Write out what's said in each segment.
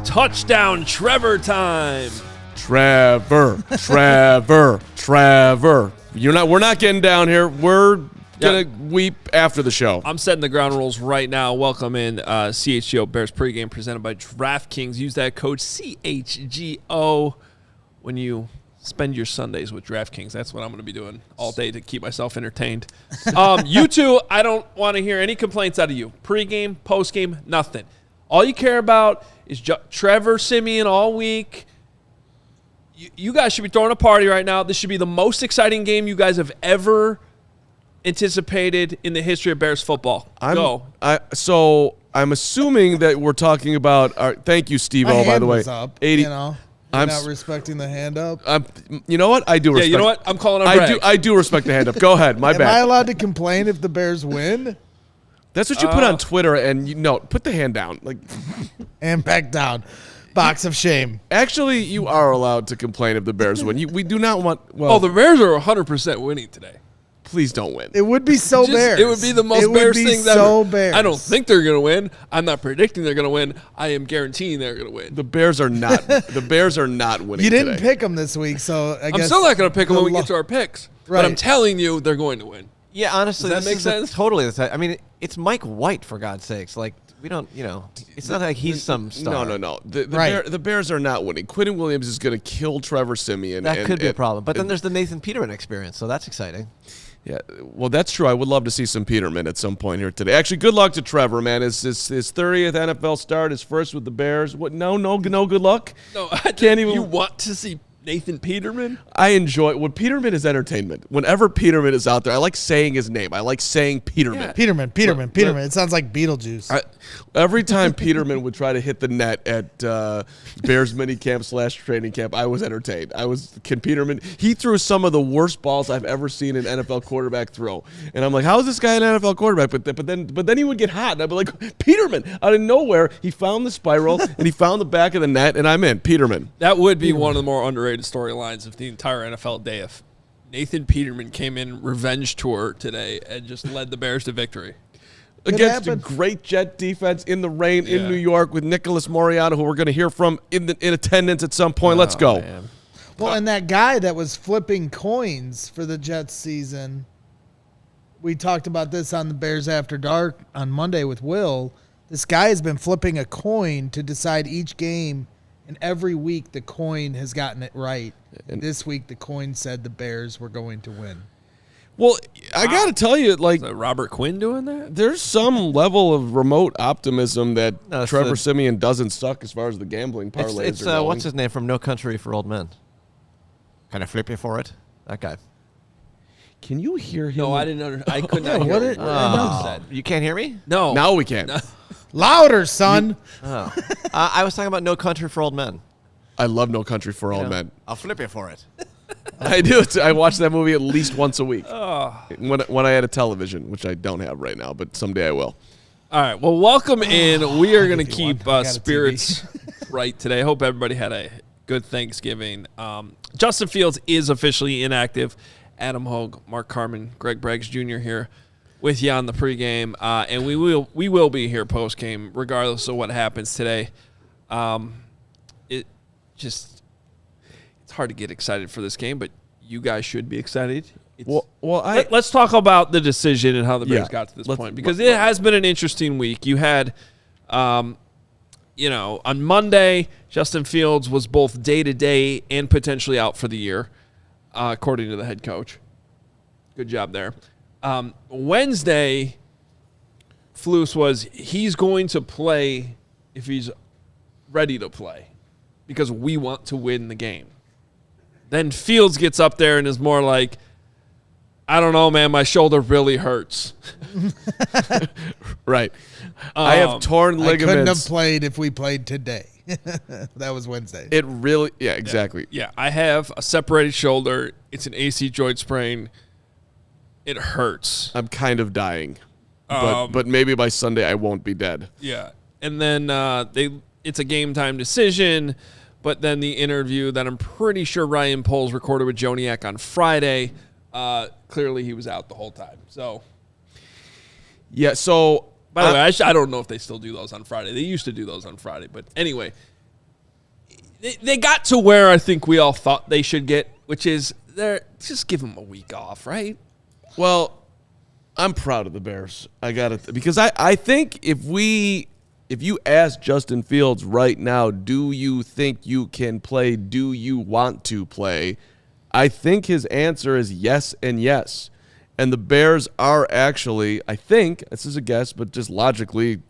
touchdown Trevor time. Trevor. We're not getting down here. We're gonna weep after the show. I'm setting the ground rules right now. Welcome in CHGO Bears Pregame presented by DraftKings. Use that code CHGO when you spend your Sundays with DraftKings. That's what I'm going to be doing all day to keep myself entertained. You two, I don't want to hear any complaints out of you. Pregame, postgame, nothing. All you care about is Trevor Siemian all week. You guys should be throwing a party right now. This should be the most exciting game you guys have ever anticipated in the history of Bears football. So I'm assuming that we're talking about thank you, Steve-O, by the way. Up, 80. You know, I'm not respecting the hand up. You know what? I do respect. Yeah, you know what? I'm calling on Bragg. I do respect the hand up. Go ahead. My bad. Am I allowed to complain if the Bears win? That's what you put on Twitter, and put the hand down, and back down. Box of shame. Actually, you are allowed to complain if the Bears win. We do not want. Well, the Bears are 100% winning today. Please don't win. It would be so Bears. It would be the most Bears thing so ever. Bears. I don't think they're going to win. I'm not predicting they're going to win. I am guaranteeing they're going to win. The Bears are not. The Bears are not winning. You didn't today. pick them this week, so I guess I'm still not going to pick them when we get to our picks. Right. But I'm telling you, they're going to win. Yeah, honestly, does that make sense? Totally. I mean, it's Mike White, for God's sakes. We don't, it's not like he's some star. No. The Bears are not winning. Quentin Williams is going to kill Trevor Siemian. That could be a problem. But then there's the Nathan Peterman experience, so that's exciting. Yeah, well, that's true. I would love to see some Peterman at some point here today. Actually, good luck to Trevor, man. His 30th NFL start, his first with the Bears. What? No good luck. No, I can't even. You want to see Nathan Peterman? I enjoy when Peterman is entertainment. Whenever Peterman is out there, I like saying his name. I like saying Peterman. Yeah. Peterman. It sounds like Beetlejuice. Every time Peterman would try to hit the net at Bears minicamp / training camp, I was entertained. Can Peterman? He threw some of the worst balls I've ever seen an NFL quarterback throw, and I'm like, how is this guy an NFL quarterback? But then he would get hot, and I'd be like, Peterman! Out of nowhere, he found the spiral and he found the back of the net, and I'm in. Peterman. That would be one of the more underrated storylines of the entire NFL day if Nathan Peterman came in revenge tour today and just led the Bears to victory. Against a great Jet defense in the rain in New York with Nicholas Moriarty, who we're going to hear from in attendance at some point. Let's go. Man. Well, and that guy that was flipping coins for the Jets season, we talked about this on the Bears After Dark on Monday with Will. This guy has been flipping a coin to decide each game, and every week the coin has gotten it right. And this week the coin said the Bears were going to win. Well, I got to tell you, Is that Robert Quinn doing that? There's some level of remote optimism that Trevor Siemian doesn't suck as far as the gambling parlays it's are going. what's his name from No Country for Old Men? Kind of flip you for it? That guy. Can you hear him? No, I didn't. I could not hear what it said. You can't hear me? No. Now we can. Louder, son. I was talking about No Country for Old Men. I love No Country for Old Men. I'll flip you for it. I do. I watch that movie at least once a week when I had a television, which I don't have right now, but someday I will. All right. Well, welcome in. We are going to keep spirits right today. I hope everybody had a good Thanksgiving. Justin Fields is officially inactive. Adam Hoge, Mark Carman, Greg Braggs Jr. here with you on the pregame, and we will be here postgame regardless of what happens today. It's hard to get excited for this game, but you guys should be excited. Let's talk about the decision and how the Bears got to this point, because it has been an interesting week. You had, on Monday, Justin Fields was both day-to-day and potentially out for the year, according to the head coach. Good job there. Wednesday, Flus was he's going to play if he's ready to play because we want to win the game. Then Fields gets up there and is more like, I don't know, man, my shoulder really hurts. Right. I have torn ligaments. I couldn't have played if we played today. That was Wednesday. It really, exactly. Yeah, I have a separated shoulder. It's an AC joint sprain. It hurts. I'm kind of dying. But maybe by Sunday I won't be dead. Yeah. And then it's a game time decision. But then the interview that I'm pretty sure Ryan Poles recorded with Joniak on Friday, clearly he was out the whole time. So, yeah. So, by the way, I don't know if they still do those on Friday. They used to do those on Friday. But anyway, they got to where I think we all thought they should get, which is just give them a week off, right? Well, I'm proud of the Bears. I got it because I think if you ask Justin Fields right now, do you think you can play? Do you want to play? I think his answer is yes and yes. And the Bears are actually, I think, this is a guess, but just logically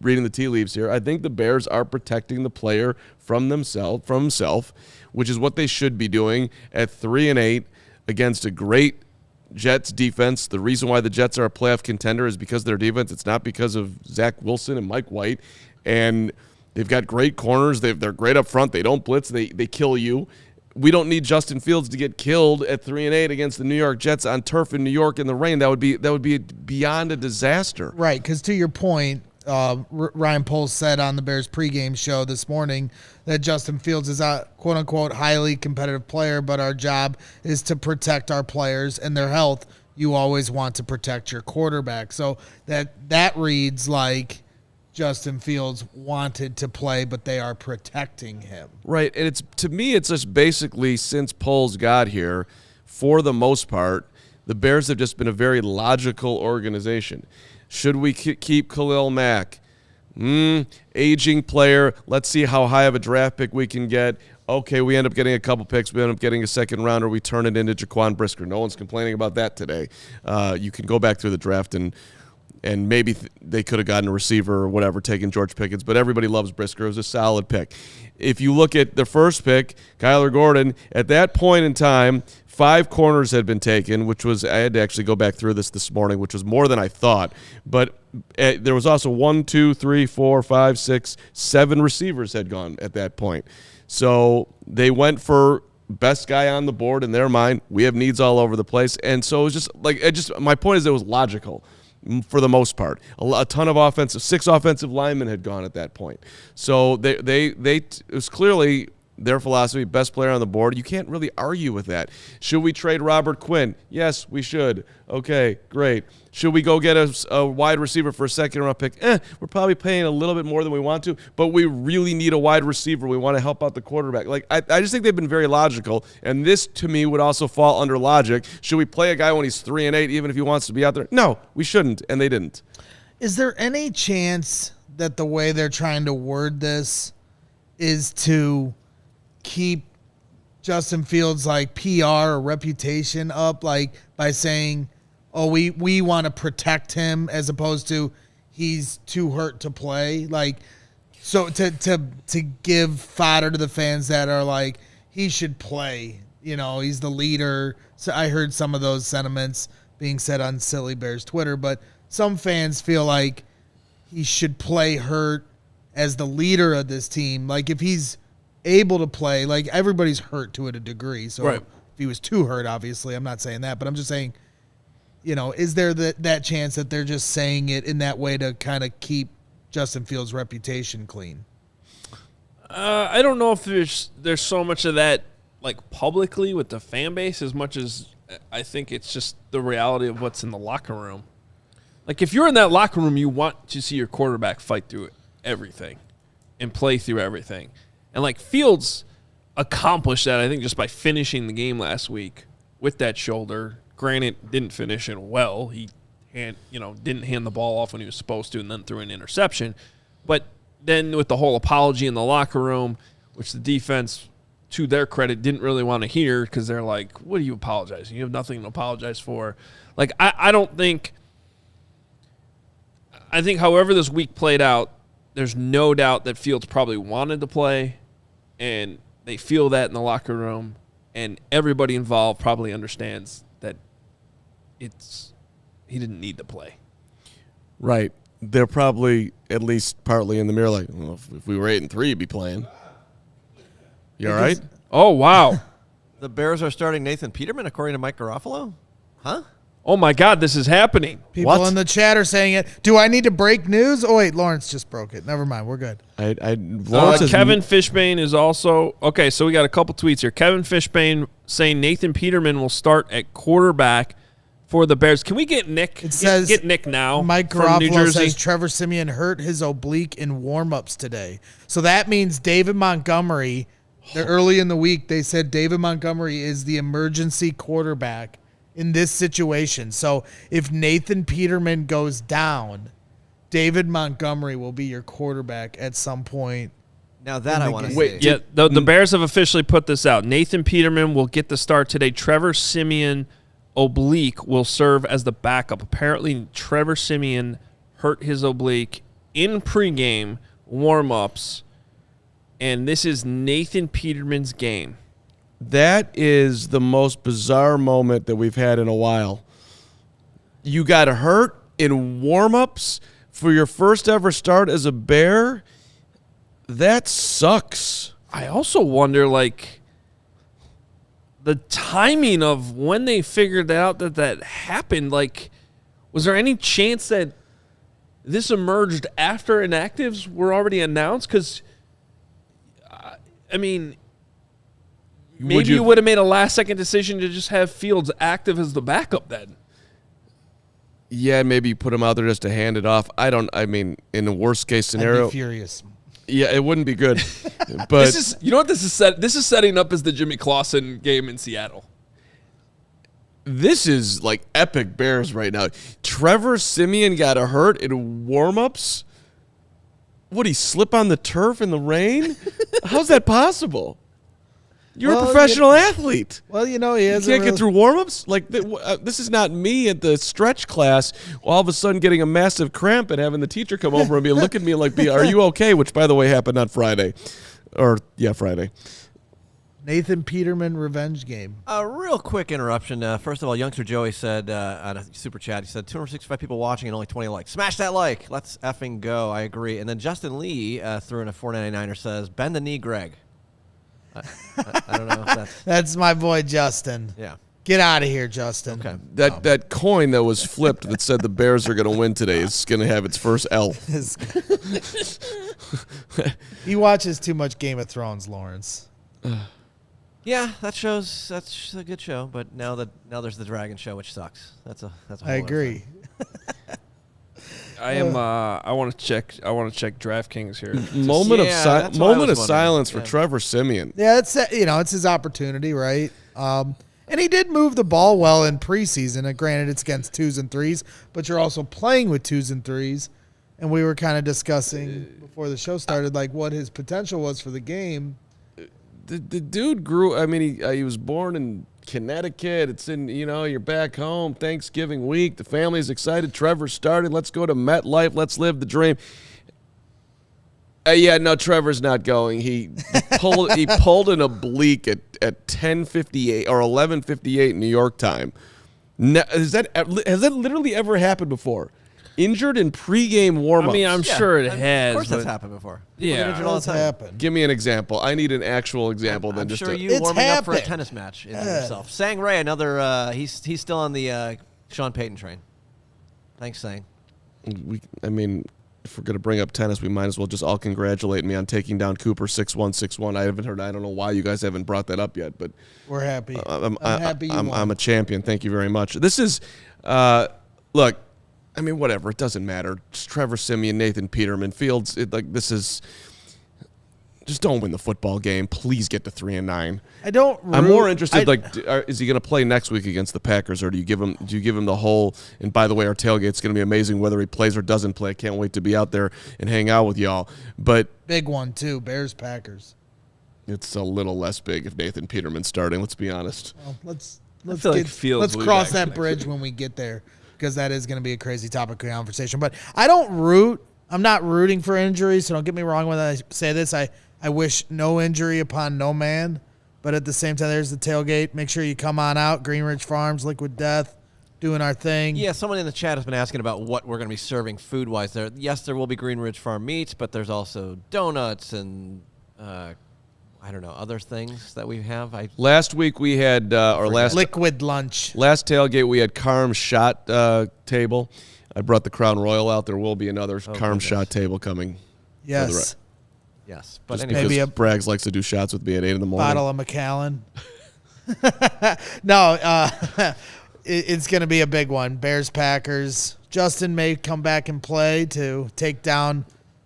reading the tea leaves here, I think the Bears are protecting the player from himself, which is what they should be doing at 3-8 against a great Jets defense. The reason why the Jets are a playoff contender is because of their defense. It's not because of Zach Wilson and Mike White. And they've got great corners. They're great up front. They don't blitz. They kill you. We don't need Justin Fields to get killed at 3-8 against the New York Jets on turf in New York in the rain. That would be beyond a disaster. Right, because to your point, Ryan Poles said on the Bears pregame show this morning that Justin Fields is a quote-unquote highly competitive player, but our job is to protect our players and their health. You always want to protect your quarterback. So that reads like Justin Fields wanted to play, but they are protecting him. Right, and to me, it's just basically since Poles got here, for the most part, the Bears have just been a very logical organization. Should we keep Khalil Mack? Aging player. Let's see how high of a draft pick we can get. Okay, we end up getting a couple picks. We end up getting a second rounder. We turn it into Jaquan Brisker. No one's complaining about that today. You can go back through the draft and maybe they could have gotten a receiver or whatever, taking George Pickens, but everybody loves Brisker. It was a solid pick. If you look at the first pick, Kyler Gordon, at that point in time, 5 corners had been taken, which was, I had to actually go back through this morning, which was more than I thought. But there was also 1, 2, 3, 4, 5, 6, 7 receivers had gone at that point. So they went for best guy on the board in their mind. We have needs all over the place. And so it was just like, my point is it was logical. For the most part, a ton of 6 offensive linemen had gone at that point. So it was clearly their philosophy, best player on the board. You can't really argue with that. Should we trade Robert Quinn? Yes, we should. Okay, great. Should we go get a wide receiver for a second-round pick? We're probably paying a little bit more than we want to, but we really need a wide receiver. We want to help out the quarterback. Like I just think they've been very logical, and this, to me, would also fall under logic. Should we play a guy when he's 3-8, even if he wants to be out there? No, we shouldn't, and they didn't. Is there any chance that the way they're trying to word this is to keep Justin Fields' like PR or reputation up, like by saying, oh, we want to protect him, as opposed to he's too hurt to play? Like, so to give fodder to the fans that are like, he should play, he's the leader. So I heard some of those sentiments being said on Silly Bears Twitter, but some fans feel like he should play hurt as the leader of this team. Like, if he's able to play, like, everybody's hurt to a degree. So right. If he was too hurt, obviously, I'm not saying that, but I'm just saying, is there that chance that they're just saying it in that way to kind of keep Justin Fields' reputation clean? I don't know if there's so much of that, like, publicly with the fan base, as much as I think it's just the reality of what's in the locker room. Like, if you're in that locker room, you want to see your quarterback fight through everything and play through everything. And, like, Fields accomplished that, I think, just by finishing the game last week with that shoulder. Granted, didn't finish it well. He didn't hand the ball off when he was supposed to and then threw an interception. But then with the whole apology in the locker room, which the defense, to their credit, didn't really want to hear because they're like, what are you apologizing? You have nothing to apologize for. Like, I think however this week played out, there's no doubt that Fields probably wanted to play, and they feel that in the locker room, and everybody involved probably understands that he didn't need to play. Right. They're probably at least partly in the mirror like, well, if we were 8-3, you'd be playing. You all right? Oh, wow. The Bears are starting Nathan Peterman, according to Mike Garofalo? Huh? Oh, my God, this is happening. People in the chat are saying it. Do I need to break news? Oh, wait, Lawrence just broke it. Never mind. We're good. Kevin Fishbane is also – okay, so we got a couple tweets here. Kevin Fishbane saying Nathan Peterman will start at quarterback for the Bears. Can we get Nick? It says get Nick now. Mike from New Garofalo Jersey. says Trevor Siemian hurt his oblique in warmups today. So that means David Montgomery Early in the week, they said David Montgomery is the emergency quarterback in this situation. So if Nathan Peterman goes down, David Montgomery will be your quarterback at some point. Now that I want to Wait, see. Yeah, the Bears have officially put this out. Nathan Peterman will get the start today. Trevor Siemian, oblique, will serve as the backup. Apparently, Trevor Siemian hurt his oblique in pregame warm-ups, and this is Nathan Peterman's game. That is the most bizarre moment that we've had in a while. You got hurt in warm-ups for your first ever start as a Bear? That sucks. I also wonder, like, the timing of when they figured out that happened. Like, was there any chance that this emerged after inactives were already announced? Because, I mean, maybe you would have made a last-second decision to just have Fields active as the backup then. Yeah, maybe you put him out there just to hand it off. I mean, in the worst-case I'd scenario, be furious. yeah, it wouldn't be good. But This is, you know what this is this is setting up as the Jimmy Clausen game in Seattle. this is like epic Bears right now. Trevor Siemian got hurt in warm-ups. Would he slip on the turf in the rain? How's that possible? You're Well, a professional athlete. Well, you know, he You has can't get through warm-ups? Like, this is not me at the stretch class all of a sudden getting a massive cramp and having the teacher come over and be look at me like, are you okay? Which, by the way, happened on Friday. Friday. Nathan Peterman revenge game. A real quick interruption. First of all, youngster Joey said on a super chat, he said 265 people watching and only 20 likes. Smash that like. Let's effing go. I agree. And then Justin Lee threw in a 499er says, bend the knee, Greg. I don't know if that's... That's my boy Justin. Yeah. Get out of here, Justin. Okay. That coin that was flipped that said the Bears are going to win today is going to have its first L. He watches too much Game of Thrones, Lawrence. Yeah, that's a good show, but now there's the Dragon show, which sucks. That's a whole I other agree. thing. I want to check DraftKings here. Moment that's of what I was wondering. silence for Yeah. Trevor Siemian. Yeah, it's his opportunity, right? And he did move the ball well in preseason. And granted, it's against 2s and 3s, but you're also playing with 2s and 3s. And we were kind of discussing before the show started, like what his potential was for the game. The dude grew. I mean, he was born in Connecticut. It's in, you're back home, Thanksgiving week. The family's excited. Trevor started. Let's go to MetLife. Let's live the dream. No, Trevor's not going. He pulled an oblique at 10:58 or 11:58 New York time. Has that literally ever happened before? Injured in pregame warm-ups. I mean, I'm sure it has. Of course, that's but- happened before. Yeah. People get injured all the time. Happen. Give me an example. I need an actual example than I'm just sure a, you It's warming up for a happened. tennis match injured yourself. Sang Ray, another. He's still on the Sean Payton train. Thanks, Sang. If we're going to bring up tennis, we might as well just all congratulate me on taking down Cooper 6-1, 6-1. I don't know why you guys haven't brought that up yet, but We're happy. I'm happy you won. I'm a champion. Thank you very much. This is, look, whatever. It doesn't matter. Just Trevor Siemian, Nathan Peterman, Fields. This is. Just don't win the football game. Please get to 3-9. I'm more interested. Is he going to play next week against the Packers, or do you give him the whole? And by the way, our tailgate's going to be amazing whether he plays or doesn't play. I can't wait to be out there and hang out with y'all. But Big one, too. Bears, Packers. it's a little less big if Nathan Peterman's starting. Let's be honest. Well, let's feel like Fields let's will be cross back that next bridge when we get there, because that is going to be a crazy topic of conversation. But I'm not rooting for injuries, so don't get me wrong when I say this. I wish no injury upon no man, but at the same time, there's the tailgate. Make sure you come on out. Greenridge Farms, Liquid Death, doing our thing. Yeah, someone in the chat has been asking about what we're going to be serving food-wise there. Yes, there will be Green Ridge Farm meats, but there's also donuts and, other things that we have. Last week we had Liquid lunch. last tailgate we had Carm's shot table. I brought the Crown Royal out. There will be another Carm's shot table coming. Yes. Yes, but Just anyway. because Maybe a Braggs likes to do shots with me at 8 in the morning. Bottle of Macallan. No, it's going to be a big one. Bears, Packers. Justin may come back and play to take down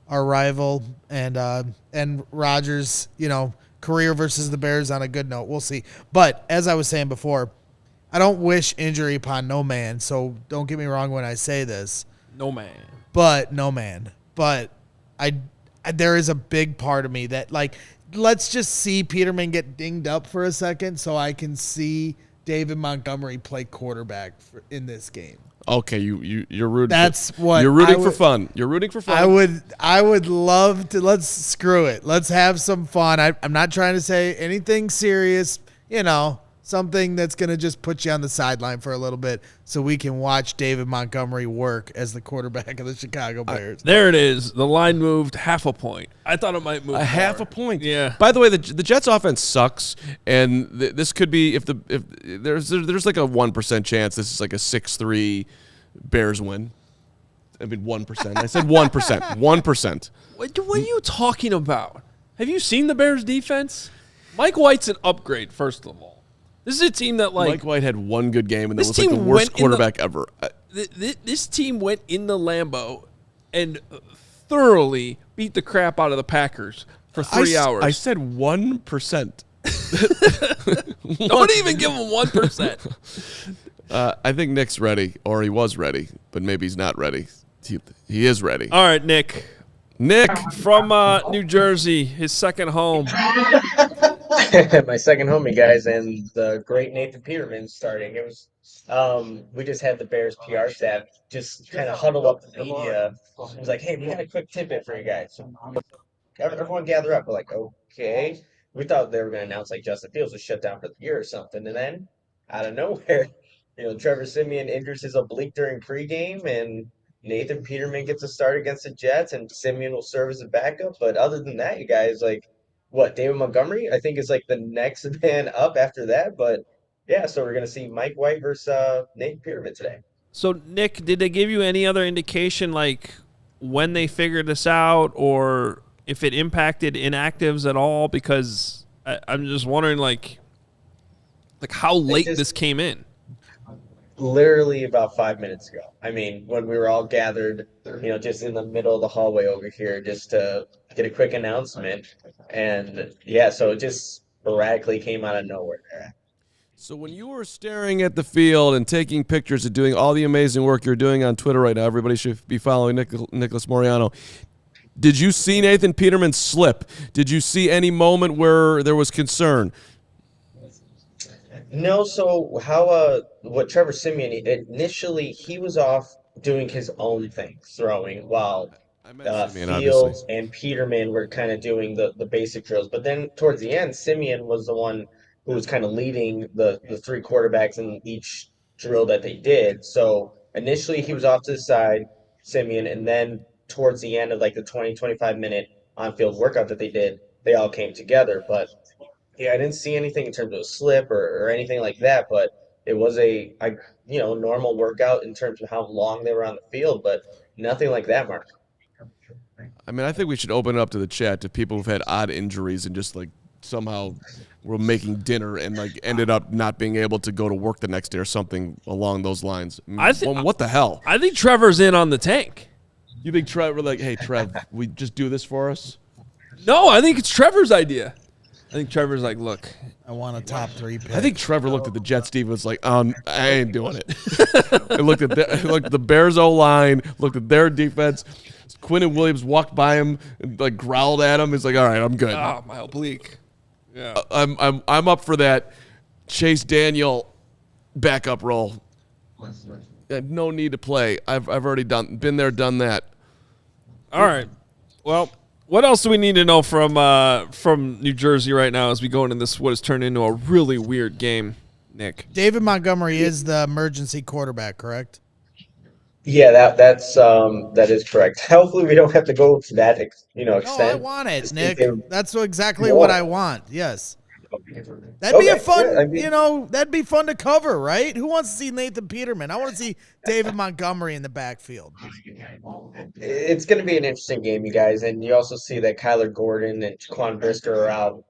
our rival, and Rodgers, career versus the Bears on a good note. We'll see. But as I was saying before, I don't wish injury upon no man, so don't get me wrong when I say this. No man. But there is a big part of me that, like, let's just see Peterman get dinged up for a second so I can see David Montgomery play quarterback in this game. Okay, you're rooting. That's what you're rooting for fun. You're rooting for fun. I would love to. Let's screw it. Let's have some fun. I'm not trying to say anything serious. Something that's going to just put you on the sideline for a little bit so we can watch David Montgomery work as the quarterback of the Chicago Bears. There it is. The line moved half a point. I thought it might move a half a point. Yeah. By the way, the Jets offense sucks, and this could be if there's like a 1% chance this is like a 6-3 Bears win. I mean 1%. I said 1%. 1%. What are you talking about? Have you seen the Bears defense? Mike White's an upgrade, first of all. This is a team that, like... Mike White had one good game, and that was like the worst quarterback ever. This team went in the Lambeau and thoroughly beat the crap out of the Packers for 3 hours. I said 1%. Don't even give him 1%. I think Nick's ready, or he was ready, but maybe he's not ready. He is ready. All right, Nick. Nick from New Jersey, his second home. My second home, you guys, and the great Nathan Peterman starting. It was, we just had the Bears PR staff just kind of huddle up the media. It was like, hey, we got a quick tidbit for you guys. So everyone gather up. We're like, okay. We thought they were going to announce like Justin Fields was shut down for the year or something, and then out of nowhere, Trevor Siemian injures his oblique during pregame, and Nathan Peterman gets a start against the Jets, and Siemian will serve as a backup. But other than that, you guys, like, what, David Montgomery, I think, is like the next man up after that. But, yeah, so we're going to see Mike White versus Nathan Peterman today. So, Nick, did they give you any other indication, like, when they figured this out or if it impacted inactives at all? Because I'm just wondering, like how late this came in. Literally about 5 minutes ago. I mean, when we were all gathered, just in the middle of the hallway over here just to get a quick announcement. And, yeah, so it just sporadically came out of nowhere there. So when you were staring at the field and taking pictures and doing all the amazing work you're doing on Twitter right now, everybody should be following Nicholas Moriano. Did you see Nathan Peterman slip? Did you see any moment where there was concern? No, so what Trevor Siemian, initially he was off doing his own thing, throwing, while Siemian, Fields and Peterman were kind of doing the basic drills. But then towards the end, Siemian was the one who was kind of leading the three quarterbacks in each drill that they did. So initially he was off to the side, Siemian, and then towards the end of like the 20-25 minute on-field workout that they did, they all came together. But yeah, I didn't see anything in terms of a slip or anything like that, but it was a normal workout in terms of how long they were on the field, but nothing like that, Mark. I mean, I think we should open it up to the chat to people who've had odd injuries and just like somehow were making dinner and like ended up not being able to go to work the next day or something along those lines. What the hell? I think Trevor's in on the tank. You think Trevor, like, hey, Trev, we just do this for us? No, I think it's Trevor's idea. I think Trevor's like, look, I want a top 3 pick. I think Trevor looked at the Jets team and was like, I ain't doing it. And looked at the Bears O-line, looked at their defense. Quinnen Williams walked by him and like growled at him. He's like, all right, I'm good. Oh, my oblique. Yeah. I'm up for that Chase Daniel backup role. No need to play. I've already been there, done that. All right. Well, what else do we need to know from New Jersey right now as we go into this what has turned into a really weird game, Nick? David Montgomery is the emergency quarterback, correct? Yeah, that is correct. Hopefully, we don't have to go to that extent. No, I want it, Nick. That's exactly what I want. Yes. That'd be a fun, that'd be fun to cover, right? Who wants to see Nathan Peterman? I want to see David Montgomery in the backfield. It's going to be an interesting game, you guys. And you also see that Kyler Gordon and Jaquan Brisker are out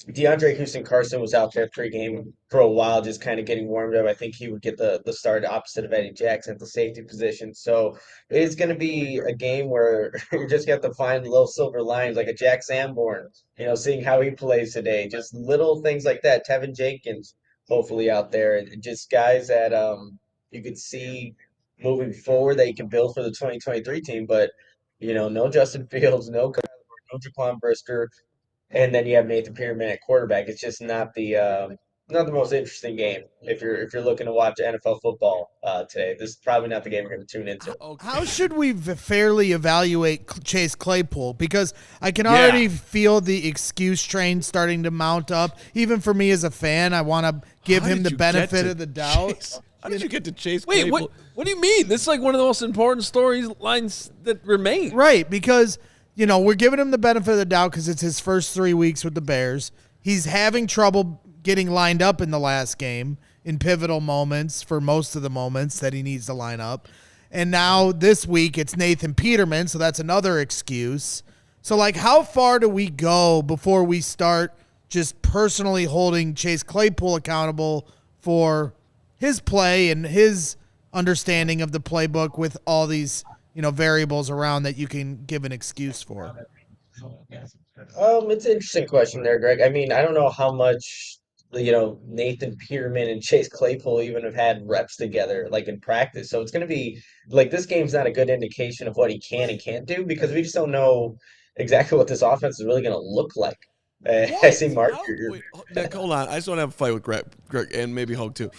DeAndre Houston-Carson was out there pregame for a while, just kind of getting warmed up. I think he would get the start opposite of Eddie Jackson at the safety position. So it's going to be a game where you just have to find little silver lines, like a Jack Sanborn, seeing how he plays today. Just little things like that. Tevin Jenkins, hopefully out there, and just guys that you could see moving forward that you can build for the 2023 team. But no Justin Fields, no Jaquan Brisker. And then you have Nathan Peterman at quarterback. It's just not the most interesting game if you're looking to watch NFL football today. This is probably not the game you're going to tune into. How should we fairly evaluate Chase Claypool? Because I can already feel the excuse train starting to mount up. Even for me as a fan, I want to give him the benefit of the doubt. How did you get to Chase Wait, Claypool? what do you mean? This is like one of the most important storylines that remain. Right, because we're giving him the benefit of the doubt because it's his first 3 weeks with the Bears. He's having trouble getting lined up in the last game in pivotal moments for most of the moments that he needs to line up. And now this week it's Nathan Peterman, so that's another excuse. So, how far do we go before we start just personally holding Chase Claypool accountable for his play and his understanding of the playbook with all these variables around that you can give an excuse for? It's an interesting question there, Greg. I mean, I don't know how much, Nathan Peterman and Chase Claypool even have had reps together, like in practice. So it's going to be this game's not a good indication of what he can and can't do because we just don't know exactly what this offense is really going to look like. I see Mark. Wait, Nick, hold on. I just want to have a fight with Greg and maybe Hoge too.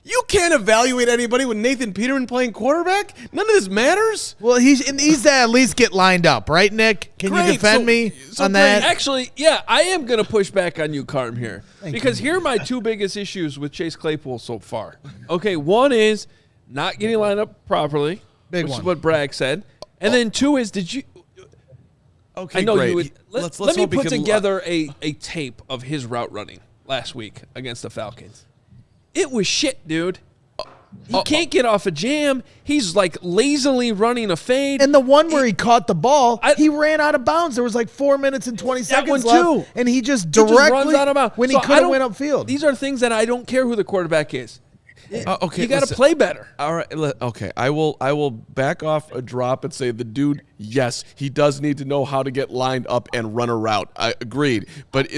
You can't evaluate anybody with Nathan Peterman playing quarterback. None of this matters. Well, he's to at least get lined up, right, Nick? Can you defend me on that? Actually, yeah, I am going to push back on you, Carm, here. Because here are my two biggest issues with Chase Claypool so far. Okay, one is not getting lined up properly, which is what Bragg said. And then two is, did you – Okay, I know great. you would – let me hope he put can together a tape of his route running last week against the Falcons. It was shit, dude. He can't get off a jam. He's lazily running a fade. And the one where he caught the ball, he ran out of bounds. There was 4 minutes and 20 seconds left, and he just directly runs out of bounds when he could have went upfield. These are things that I don't care who the quarterback is. Okay, you got to play better. All right, okay. I will back off a drop and say the dude, yes, he does need to know how to get lined up and run a route. I agreed, but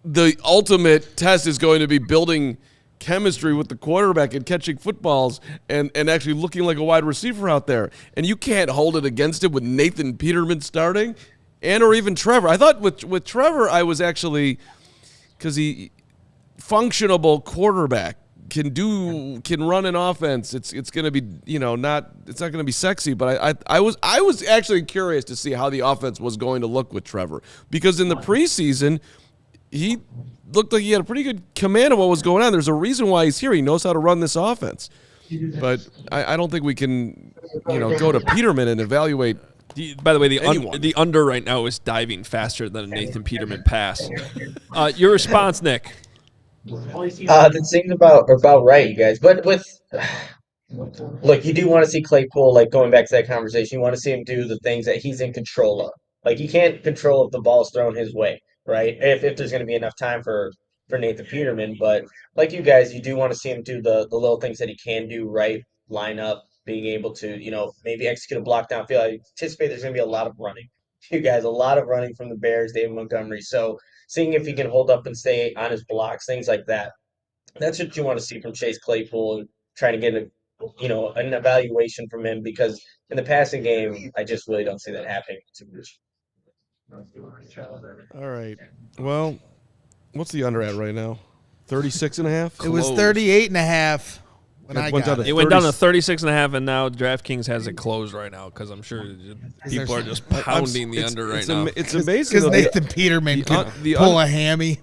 the ultimate test is going to be building chemistry with the quarterback and catching footballs and actually looking like a wide receiver out there. And you can't hold it against him with Nathan Peterman starting or even Trevor. I thought with Trevor, I was actually, because he functionable quarterback can run an offense. It's going to be, it's not going to be sexy, but I was actually curious to see how the offense was going to look with Trevor, because in the preseason, he looked like he had a pretty good command of what was going on. There's a reason why he's here. He knows how to run this offense. But I don't think we can, go to Peterman and evaluate. By the way, the under right now is diving faster than a Nathan Peterman pass. Your response, Nick? That seems about right, you guys. But look, you do want to see Claypool, going back to that conversation, you want to see him do the things that he's in control of. He can't control if the ball's thrown his way, right? If there's going to be enough time for Nathan Peterman. But like you guys, you do want to see him do the little things that he can do, right? Line up, being able to, maybe execute a block downfield. I anticipate there's going to be a lot of running. You guys, a lot of running from the Bears, David Montgomery. So seeing if he can hold up and stay on his blocks, things like that. That's what you want to see from Chase Claypool, and trying to get an evaluation from him, because in the passing game, I just really don't see that happening too much. All right. Well, what's the under at right now? 36.5? It was 38.5 when I got it. It went down to 36.5, and now DraftKings has it closed right now because I'm sure people are just pounding the under right now. It's amazing. Because Nathan Peterman could pull a hammy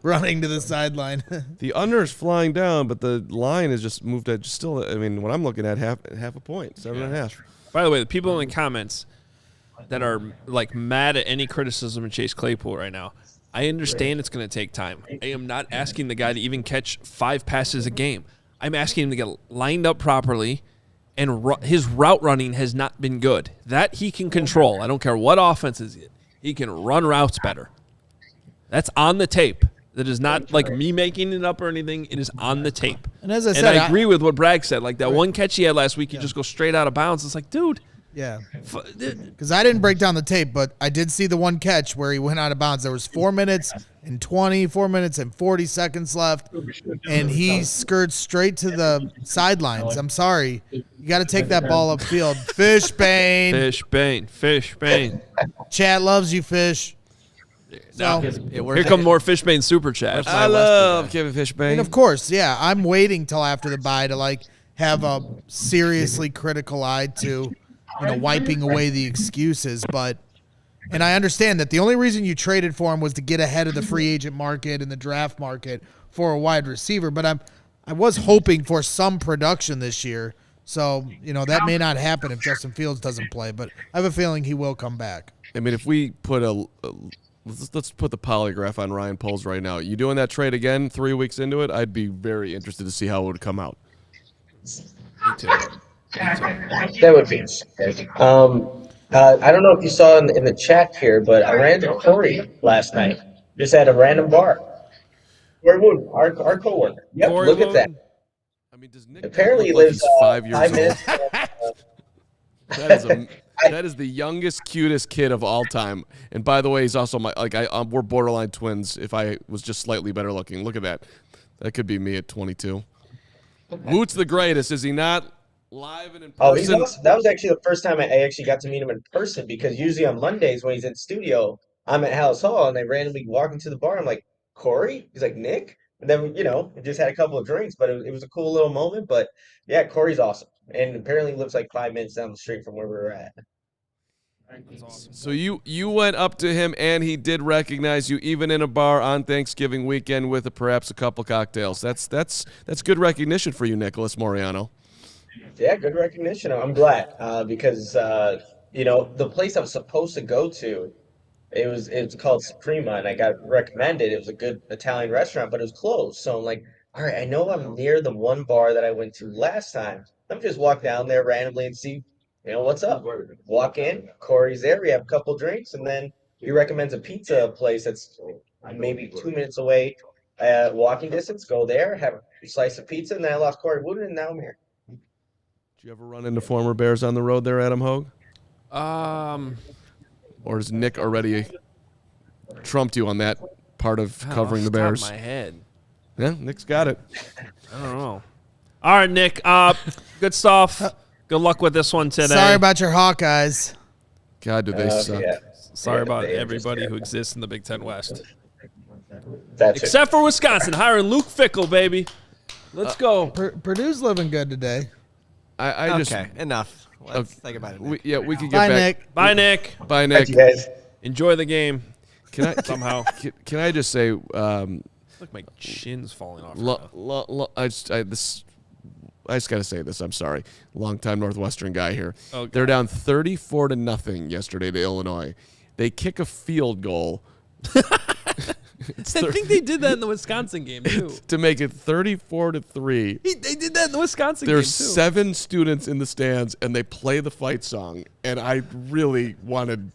running to the sideline. The under is flying down, but the line is just moved at still. I mean, what I'm looking at, half a point, 7.5. By the way, the people in the comments that are mad at any criticism of Chase Claypool right now, I understand it's going to take time. I am not asking the guy to even catch 5 passes a game. I'm asking him to get lined up properly, and his route running has not been good. That he can control. I don't care what offense is it. He can run routes better. That's on the tape. That is not like me making it up or anything. It is on the tape. And as I said, I agree with what Bragg said. Like that one catch he had last week, he just goes straight out of bounds. It's like, dude. Yeah. Because I didn't break down the tape, but I did see the one catch where he went out of bounds. There was 4 minutes and 4 minutes and 40 seconds left, and he skirts straight to the sidelines. I'm sorry. You got to take that ball upfield. Fishbane. Chat loves you, Fish. No. Here come more Fishbane super chats. I love Kevin Fishbane. And of course, yeah, I'm waiting till after the bye to like have a seriously critical eye to, wiping away the excuses. And I understand that the only reason you traded for him was to get ahead of the free agent market and the draft market for a wide receiver. But I was hoping for some production this year. So, that may not happen if Justin Fields doesn't play, but I have a feeling he will come back. I mean, if we put let's put the polygraph on Ryan Poles right now. You doing that trade again 3 weeks into it? I'd be very interested to see how it would come out. Me too. That would be interesting. I don't know if you saw in the chat here, but I ran into Corey last night. Just at a random bar. Corey Wood, our coworker. Yep, Corey look at Wood. that. I mean, does Nick Apparently, he look like lives he's 5 years 5 old? minutes. That is the youngest, cutest kid of all time. And by the way, he's also we're borderline twins. If I was just slightly better looking, look at that. That could be me at 22. Woot's the greatest, is he not? Live and in person. Oh, he's awesome. That was actually the first time I actually got to meet him in person, because usually on Mondays when he's in studio, I'm at House Hall and they randomly walk into the bar. I'm like, Corey? He's like, Nick? And then, we just had a couple of drinks, but it was a cool little moment. But yeah, Corey's awesome. And apparently lives like 5 minutes down the street from where we were at. That's awesome. So you went up to him and he did recognize you even in a bar on Thanksgiving weekend with perhaps a couple cocktails. That's good recognition for you, Nicholas Moriano. Yeah, good recognition. I'm glad because the place I was supposed to go to, it was called Suprema, and I got recommended. It was a good Italian restaurant, but it was closed. So I'm like, all right, I know I'm near the one bar that I went to last time. Let me just walk down there randomly and see, what's up. Walk in, Corey's there. We have a couple drinks, and then he recommends a pizza place that's maybe 2 minutes away, walking distance. Go there, have a slice of pizza, and then I lost Corey Wooden, and now I'm here. Did you ever run into former Bears on the road there, Adam Hoge? Or has Nick already trumped you on that part of covering the Bears? Off the top of my head. Yeah, Nick's got it. I don't know. All right, Nick. Good stuff. Good luck with this one today. Sorry about your Hawkeyes. God, do they suck. Yeah. Sorry about They everybody just- who exists in the Big Ten West. That's it. Except for Wisconsin, hiring Luke Fickell, baby. Let's go. Purdue's living good today. I just Okay, enough. Let's think about it. we could get Bye, back. Nick. Bye, Nick. Bye, Thank Nick. you guys. Enjoy the game. Can I Somehow. Can I just say? Look, my chin's falling off. I just got to say this. I'm sorry. Longtime Northwestern guy here. Okay. They're down 34-0 yesterday to Illinois. They kick a field goal. I think they did that in the Wisconsin game, too. To make it 34-3. They did that in the Wisconsin There's game, too. 7 students in the stands, and they play the fight song. And I really wanted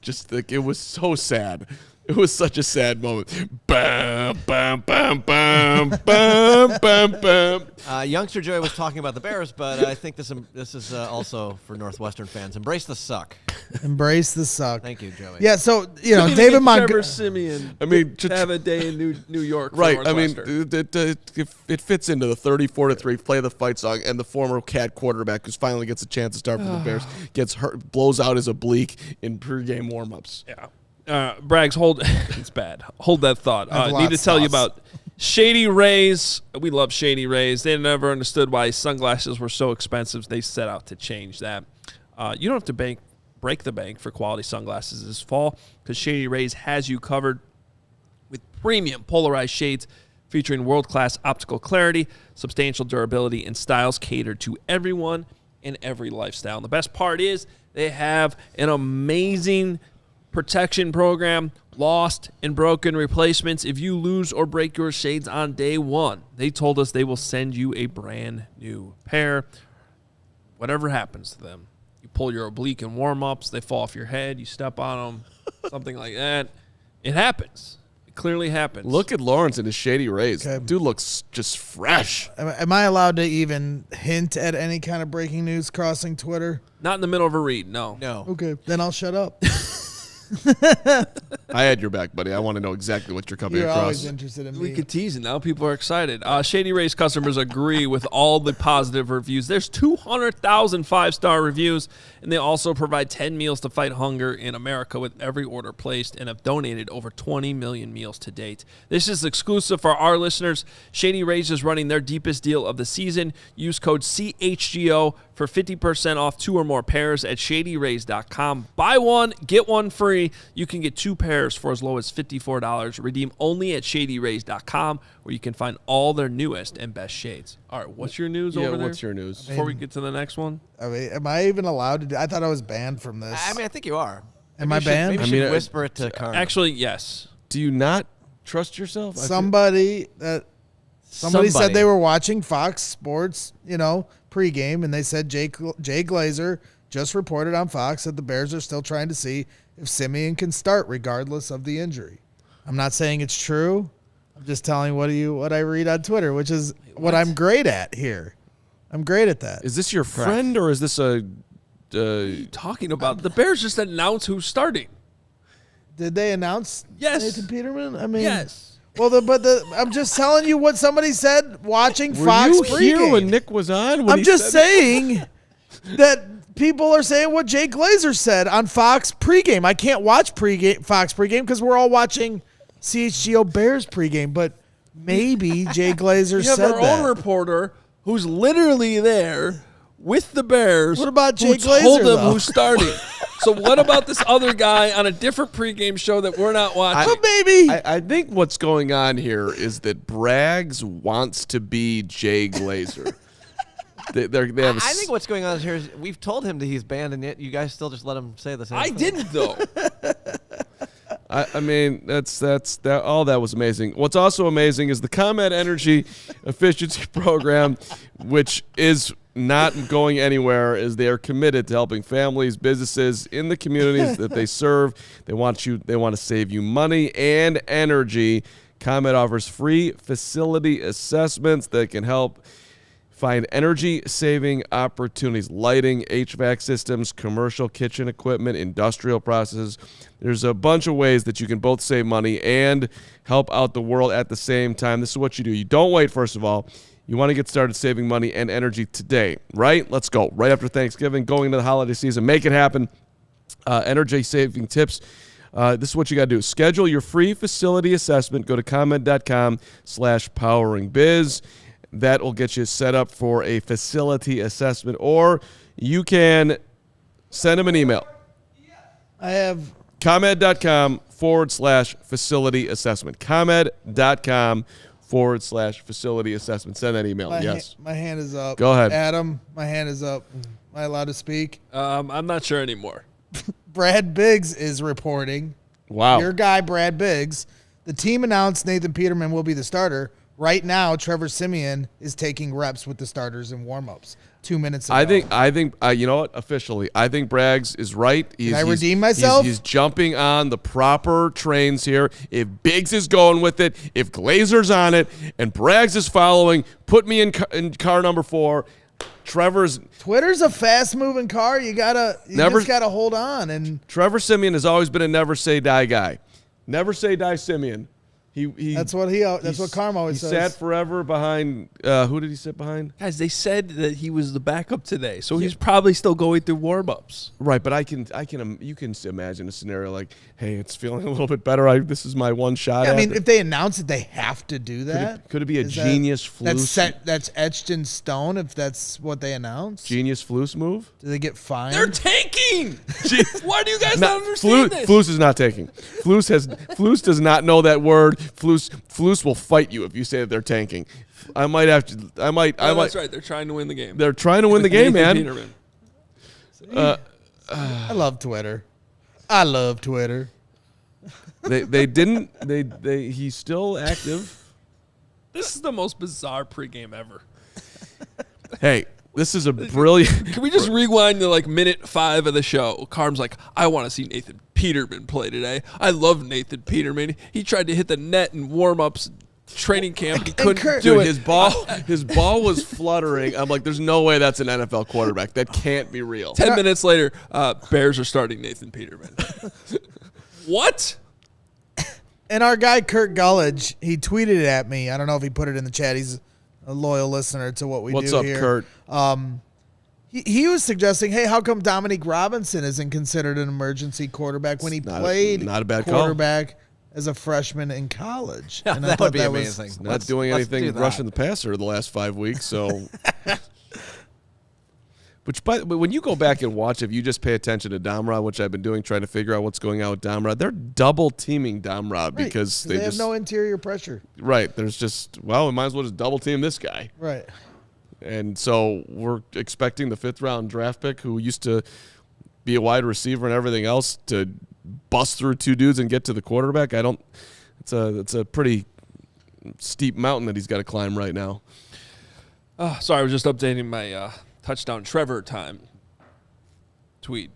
it was so sad. It was such a sad moment. Bam, bam, bam, bam, bam, bam, bam. Youngster Joey was talking about the Bears, but I think this is also for Northwestern fans. Embrace the suck. Embrace the suck. Thank you, Joey. Yeah, so, Trevor David Montgomery. Siemian. I mean, to have a day in New York. For right. I mean, Northwestern. it fits into the 34-3 play the fight song, and the former Cat quarterback who finally gets a chance to start for the Bears gets hurt, blows out his oblique in pregame warmups. Yeah. Braggs, hold. It's bad. Hold that thought. I have Need to lots tell you thoughts. about Shady Rays. We love Shady Rays. They never understood why sunglasses were so expensive. They set out to change that. You don't have to break the bank for quality sunglasses this fall, because Shady Rays has you covered with premium polarized shades featuring world-class optical clarity, substantial durability, and styles catered to everyone in every lifestyle. And the best part is they have an amazing protection program, lost and broken replacements. If you lose or break your shades on day one, they told us they will send you a brand new pair. Whatever happens to them, you pull your oblique in warm-ups, they fall off your head, you step on them, something like that. It happens. clearly happens. Look at Lawrence in his Shady Rays. Okay. Dude looks just fresh. Am I allowed to even hint at any kind of breaking news crossing Twitter? Not in the middle of a read, no. No. Okay, then I'll shut up. I had your back, buddy. I want to know exactly what you're coming You're across. always interested in We me. could tease it. Now people are excited. Shady Rays customers agree with all the positive reviews. There's 200,000 5-star reviews, and they also provide 10 meals to fight hunger in America with every order placed and have donated over 20 million meals to date. This is exclusive for our listeners. Shady Rays is running their deepest deal of the season. Use code CHGO for 50% off 2 or more pairs at shadyrays.com. Buy one, get one free. You can get 2 pairs for as low as $54. Redeem only at shadyrays.com, where you can find all their newest and best shades. All right, what's your news over there? What's your news? Before we get to the next one? I mean, am I even allowed to do? I thought I was banned from this. I mean, I think you are. Am I banned? Maybe I you mean, should whisper it to Carmen. Actually, yes. Do you not trust yourself? Somebody said they were watching Fox Sports, pregame, and they said Jay Glazer just reported on Fox that the Bears are still trying to see if Siemian can start regardless of the injury. I'm not saying it's true. I'm just telling what I read on Twitter, which is what I'm great at here. I'm great at that. Is this your friend or is this a? Talking about the Bears just announced who's starting. Did they announce Yes. Nathan Peterman? I mean, Yes. Well, I'm just telling you what somebody said watching Were Fox you pregame. here when Nick was on? When I'm he just said saying that people are saying what Jay Glazer said on Fox pregame. I can't watch Fox pregame because we're all watching CHGO Bears pregame. But maybe Jay Glazer We have said our that. own reporter who's literally there with the Bears. What about Jay who Glazer, told them though? who's starting. So what about this other guy on a different pregame show that we're not watching? But maybe I think what's going on here is that Braggs wants to be Jay Glazer. they have I think what's going on here is we've told him that he's banned, and yet you guys still just let him say the same I thing. didn't, though. I mean, that's all that was amazing. What's also amazing is the ComEd Energy Efficiency Program, which is not going anywhere, is they are committed to helping families, businesses in the communities that they serve. They want to save you money and energy. ComEd offers free facility assessments that can help find energy-saving opportunities, lighting, HVAC systems, commercial kitchen equipment, industrial processes. There's a bunch of ways that you can both save money and help out the world at the same time. This is what you do. You don't wait, first of all. You want to get started saving money and energy today, right? Let's go. Right after Thanksgiving, going into the holiday season. Make it happen. Energy-saving tips. This is what you got to do. Schedule your free facility assessment. Go to ComEd.com/poweringbiz. That will get you set up for a facility assessment, or you can send them an email. I have ComEd.com/facility assessment. ComEd.com/facility assessment. Send that email. Yes. my hand is up. Go ahead. Adam. My hand is up. Am I allowed to speak? I'm not sure anymore. Brad Biggs is reporting. Wow. Your guy, Brad Biggs. The team announced Nathan Peterman will be the starter. Right now, Trevor Siemian is taking reps with the starters in warmups. 2 minutes ago. I think. You know what? Officially, I think Braggs is right. Can I redeem myself? He's jumping on the proper trains here. If Biggs is going with it, if Glazer's on it, and Braggs is following, put me in car number 4. Twitter's a fast-moving car. You just gotta hold on. And Trevor Siemian has always been a never say die guy. Never say die Siemian. That's what Carm always says. He sat forever behind. Who did he sit behind? Guys, they said that he was the backup today, so he's probably still going through warm-ups. Right, but you can imagine a scenario like, hey, it's feeling a little bit better. This is my one shot. Yeah, I mean, if they announce it, they have to do that. Could it be a genius flus? That's etched in stone. If that's what they announce, genius flus move. Do they get fined? They're tanking. Why do you guys not understand this? Flus is not taking. Flus does not know that word. Flus will fight you if you say that they're tanking. I might have to. That's right. They're trying to win the game. They're trying to win the game, man. Peterman. I love Twitter. I love Twitter. They didn't. He's still active. This is the most bizarre pregame ever. Hey, this is a brilliant. Can we just rewind to like minute 5 of the show? Carm's like, I want to see Nathan Peterman play today. I love Nathan Peterman. He tried to hit the net in warmups, training camp. He couldn't do Dude, it. his ball was fluttering. I'm like, there's no way that's an NFL quarterback. That can't be real. 10 minutes later, Bears are starting Nathan Peterman. What? And our guy Kurt Gullidge, he tweeted at me. I don't know if he put it in the chat. He's a loyal listener to what we What's do up, here. Kurt? He was suggesting, hey, how come Dominique Robinson isn't considered an emergency quarterback when he played not a bad call. quarterback as a freshman in college? Yeah, And I that thought would be amazing. Not doing let's anything do that. rushing the passer the last 5 weeks. So, but when you go back and watch, if you just pay attention to Domrod, which I've been doing, trying to figure out what's going on with Domrod, they're double teaming Domrod Right, because they have just no interior pressure. right. There's just we might as well just double team this guy. Right. And so we're expecting the 5th round draft pick who used to be a wide receiver and everything else to bust through 2 dudes and get to the quarterback. It's a pretty steep mountain that he's got to climb right now. Sorry, I was just updating my touchdown Trevor time tweet.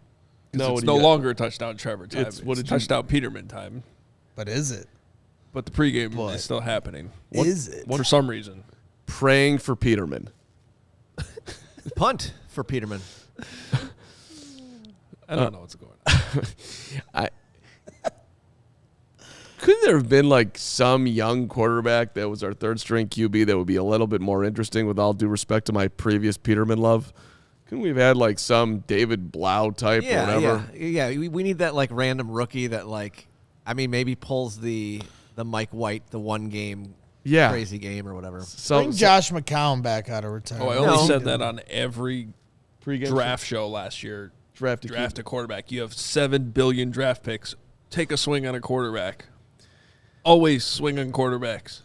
No, It's no longer a touchdown Trevor time. It's- what It's did you- touchdown Peterman time. But is it? But the pregame is still happening. Is it? For some reason. Praying for Peterman. Punt for Peterman. I don't know what's going on. Couldn't there have been like some young quarterback that was our 3rd string QB that would be a little bit more interesting, with all due respect to my previous Peterman love? Couldn't we have had like some David Blau type or whatever? Yeah. We need that like random rookie that maybe pulls the Mike White, the 1 game crazy game or whatever. Bring Josh McCown back out of retirement. I only said that on every Pre-game draft show last year. Draft a quarterback. You have 7 billion draft picks. Take a swing on a quarterback. Always swing on quarterbacks.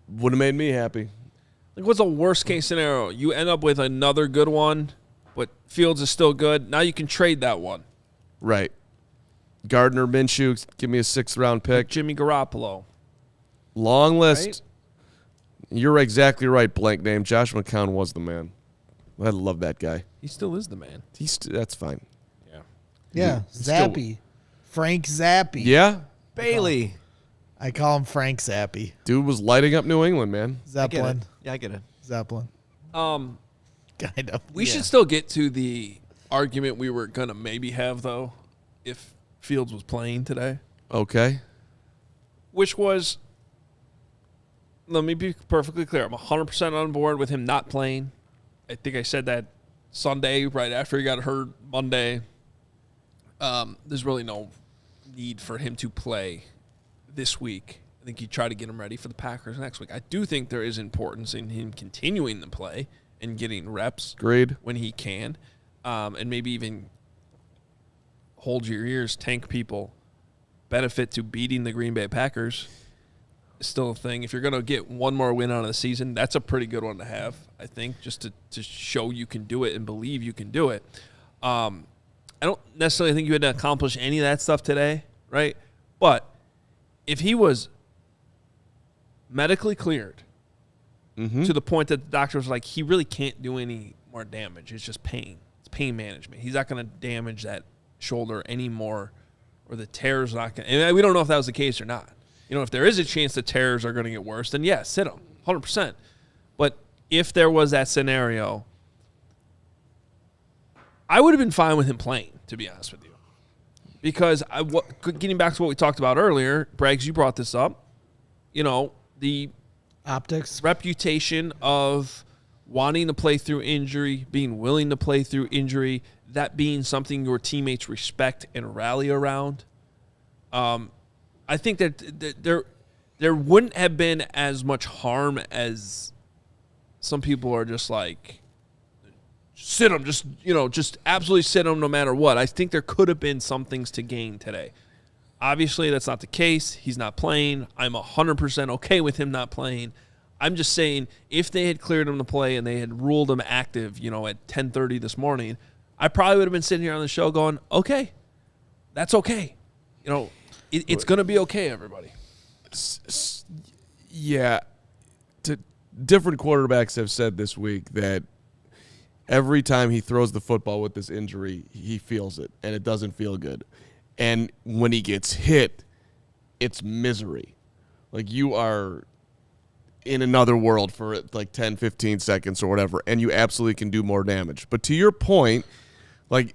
Would have made me happy. Like, what's the worst case scenario? You end up with another good one, but Fields is still good. Now you can trade that one. Right. Gardner Minshew, give me a 6th round pick. Jimmy Garoppolo. Long list. Right? You're exactly right, blank name. Josh McCown was the man. I love that guy. He still is the man. That's fine. Yeah. Yeah, Zappy. Frank Zappy. Yeah. Bailey. I call him Frank Zappy. Dude was lighting up New England, man. Zeppelin. I get it. Zeppelin. Um, Kind of. we should still get to the argument we were going to maybe have, though, if Fields was playing today, Okay. which was, let me be perfectly clear, I'm 100% on board with him not playing. I think I said that Sunday right after he got hurt Monday. There's really no need for him to play this week. I think you try to get him ready for the Packers next week. I do think there is importance in him continuing to play and getting reps Agreed. when he can, and maybe even hold your ears, tank people. Benefit to beating the Green Bay Packers is still a thing. If you're going to get one more win out of the season, that's a pretty good one to have, I think, just to show you can do it and believe you can do it. I don't necessarily think you had to accomplish any of that stuff today, right? But if he was medically cleared to the point that the doctor was like, he really can't do any more damage. It's just pain. It's pain management. He's not going to damage that shoulder anymore, or the tear's not going to. And we don't know if that was the case or not. You know, if there is a chance the tears are going to get worse, then yeah, sit him, 100%. But if there was that scenario, I would have been fine with him playing, to be honest with you. Because getting back to what we talked about earlier, Braggs, you brought this up, you know, the Optics. reputation of wanting to play through injury, being willing to play through injury, that being something your teammates respect and rally around. I think that there wouldn't have been as much harm as some people are just like, sit him, just absolutely sit him no matter what. I think there could have been some things to gain today. Obviously, that's not the case. He's not playing. I'm 100% okay with him not playing. I'm just saying, if they had cleared him to play and they had ruled him active, at 10:30 this morning, I probably would have been sitting here on the show going, okay, that's okay. It's going to be okay, everybody. Yeah. Different quarterbacks have said this week that every time he throws the football with this injury, he feels it, and it doesn't feel good. And when he gets hit, it's misery. Like, you are in another world for like 10, 15 seconds or whatever, and you absolutely can do more damage. But to your point, like,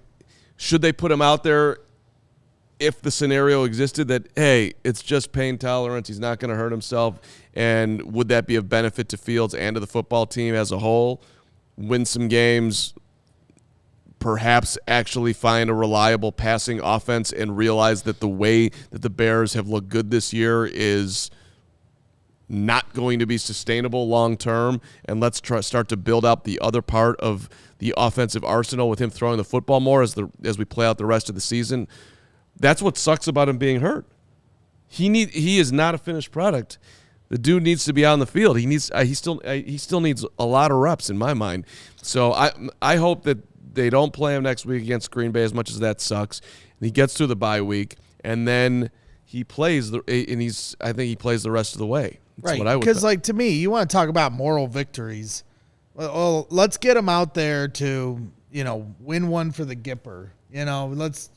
should they put him out there if the scenario existed that, hey, it's just pain tolerance, he's not going to hurt himself, and would that be of benefit to Fields and to the football team as a whole? Win some games, perhaps actually find a reliable passing offense and realize that the way that the Bears have looked good this year is not going to be sustainable long term, and let's start to build up the other part of the offensive arsenal with him throwing the football more as we play out the rest of the season. That's what sucks about him being hurt. He is not a finished product. The dude needs to be on the field. He still needs a lot of reps in my mind. So I hope that they don't play him next week against Green Bay, as much as that sucks. And he gets through the bye week, and then he plays I think he plays the rest of the way. That's right. what I would Because, think. like, to me, you want to talk about moral victories. Well, let's get him out there to, win one for the Gipper. Let's